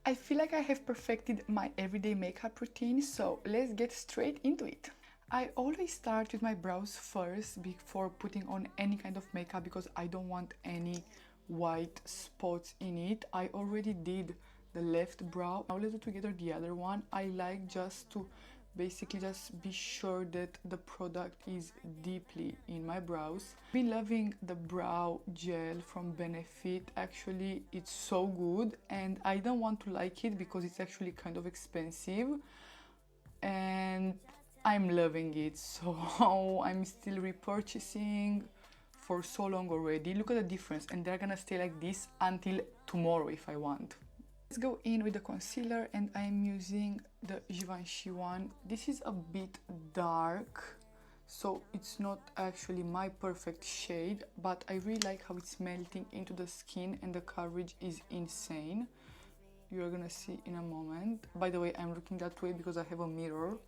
I feel like I have perfected my everyday makeup routine, so let's get straight into it. I always start with my brows first before putting on any kind of makeup because I don't want any white spots in it. I already did the left brow. Now let's do together the other one. I like just to basically just be sure that the product is deeply in my brows. I've been loving the brow gel from Benefit. Actually, it's so good and I don't want to like it because it's actually kind of expensive and I'm loving it, so I'm still repurchasing for so long already. Look at the difference, and they're gonna stay like this until tomorrow if I want. Let's go in with the concealer, and I'm using the Givenchy one. This is a bit dark, so it's not actually my perfect shade, but I really like how it's melting into the skin and the coverage is insane. You're gonna see in a moment. By the way, I'm looking that way because I have a mirror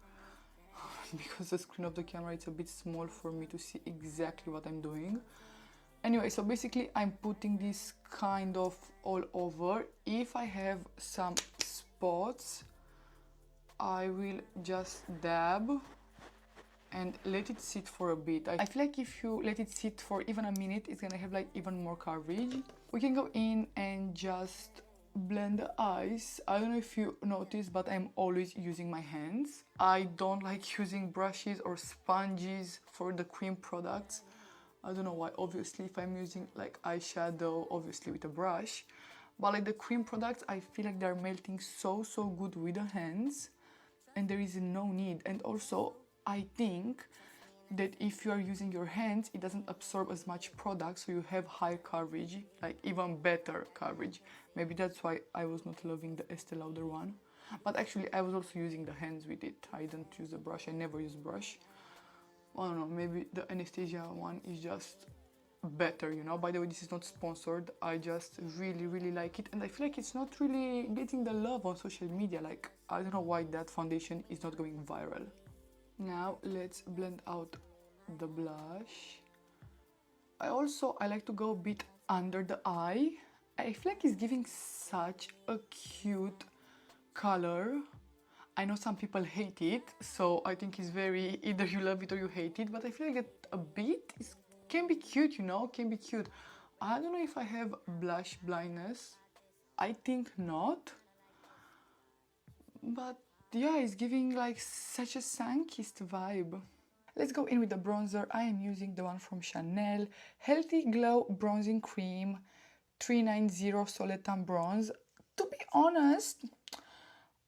because the screen of the camera is a bit small for me to see exactly what I'm doing. Anyway, so basically I'm putting this kind of all over. If I have some spots, I will just dab and let it sit for a bit. I feel like if you let it sit for even a minute, it's gonna have like even more coverage. We can go in and just blend the eyes. I don't know if you noticed, but I'm always using my hands. I don't like using brushes or sponges for the cream products. I don't know why. Obviously, if I'm using like eyeshadow, obviously with a brush, but like the cream products, I feel like they're melting so good with the hands and there is no need. And also, I think that if you are using your hands, it doesn't absorb as much product, so you have high coverage, like even better coverage. Maybe that's why I was not loving the Estee Lauder one. But actually, I was also using the hands with it. I didn't use a brush. I never use brush. I don't know, maybe the Anastasia one is just better, you know. By the way, this is not sponsored. I just really like it, and I feel like it's not really getting the love on social media. Like, I don't know why that foundation is not going viral. Now let's blend out the blush. I like to go a bit under the eye. I feel like it's giving such a cute color. I know some people hate it, so I think it's very, either you love it or you hate it, but I feel like that a bit can be cute, you know, can be cute. I don't know if I have blush blindness. I think not. But yeah, it's giving like such a sun-kissed vibe. Let's go in with the bronzer. I am using the one from Chanel, Healthy Glow Bronzing Cream 390 Soletan Bronze. To be honest,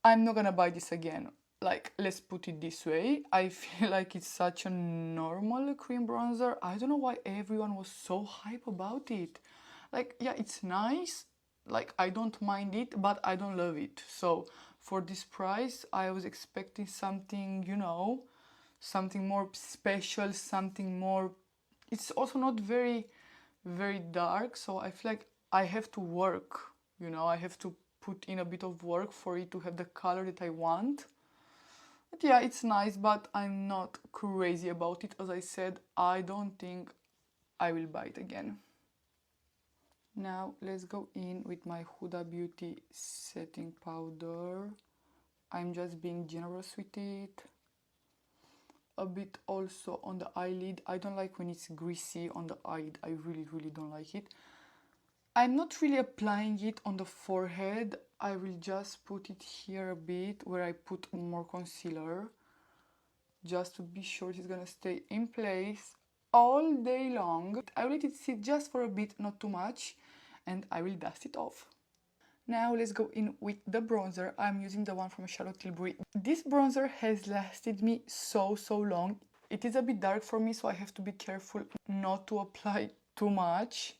I'm not gonna buy this again. Like, let's put it this way. I feel like it's such a normal cream bronzer. I don't know why everyone was so hype about it. Like, yeah, it's nice. Like, I don't mind it, but I don't love it. So, for this price, I was expecting something, you know, something more special, something more... It's also not very dark, so I feel like I have to work, you know, I have to put in a bit of work for it to have the color that I want. But yeah, it's nice, but I'm not crazy about it. As I said, I don't think I will buy it again. Now let's go in with my Huda Beauty setting powder. I'm just being generous with it. A bit also on the eyelid. I don't like when it's greasy on the eyelid. I really don't like it. I'm not really applying it on the forehead. I will just put it here a bit where I put more concealer, just to be sure it's gonna stay in place all day long. I will let it sit just for a bit, not too much, and I will dust it off. Now let's go in with the bronzer. I'm using the one from Charlotte Tilbury. This bronzer has lasted me so long. It is a bit dark for me, so I have to be careful not to apply too much,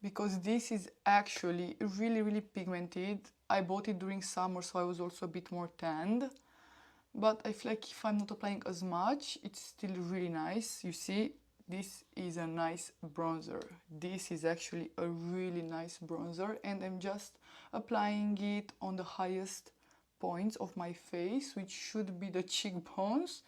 because this is actually really pigmented. I bought it during summer, so I was also a bit more tanned. But I feel like if I'm not applying as much, it's still really nice. You see, this is a nice bronzer. This is actually a really nice bronzer, and I'm just applying it on the highest points of my face, which should be the cheekbones,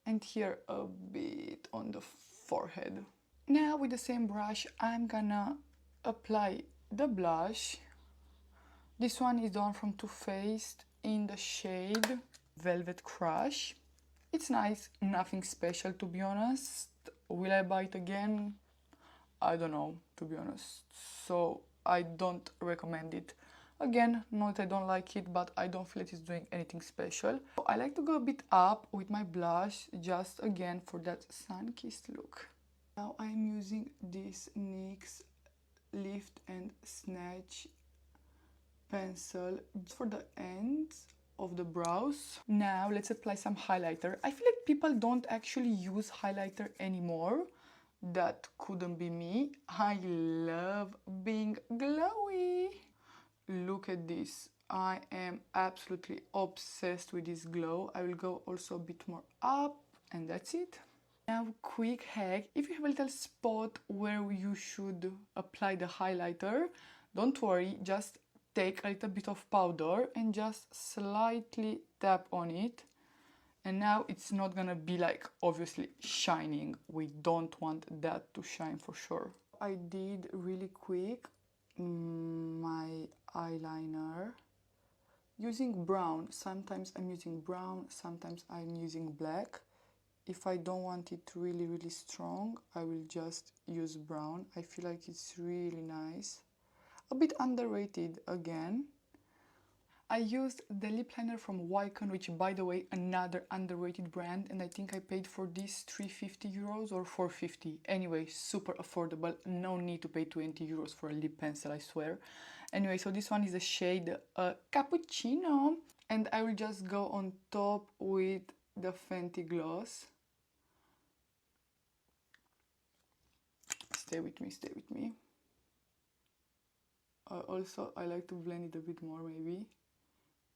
and here a bit on the forehead. Now with the same brush, I'm gonna apply the blush This one is the one from Too Faced in the shade Velvet Crush. It's nice, nothing special to be honest. Will I buy it again? I don't know, to be honest. So I don't recommend it. Again, not that I don't like it, but I don't feel it is doing anything special. So I like to go a bit up with my blush, just again for that sun-kissed look. Now I'm using this NYX Lift and Snatch pencil for the ends of the brows. Now let's apply some highlighter. I feel like people don't actually use highlighter anymore. That couldn't be me. I love being glowy. Look at this. I am absolutely obsessed with this glow. I will go also a bit more up, and that's it. Now, quick hack. If you have a little spot where you should apply the highlighter, don't worry, just take a little bit of powder and just slightly tap on it. And now it's not gonna be like obviously shining. We don't want that to shine for sure. I did really quick my eyeliner using brown. Sometimes I'm using brown, sometimes I'm using black. If I don't want it really strong, I will just use brown. I feel like it's really nice. A bit underrated again. I used the lip liner from Wycon, which by the way, another underrated brand, and I think I paid for this 350 euros or 450. Anyway, super affordable, no need to pay 20 euros for a lip pencil, I swear. Anyway, so this one is the shade Cappuccino, and I will just go on top with the Fenty Gloss. Stay with me, stay with me. Also, I like to blend it a bit more maybe,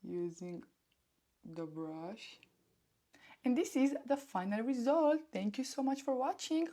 using the brush. And this is the final result. Thank you so much for watching.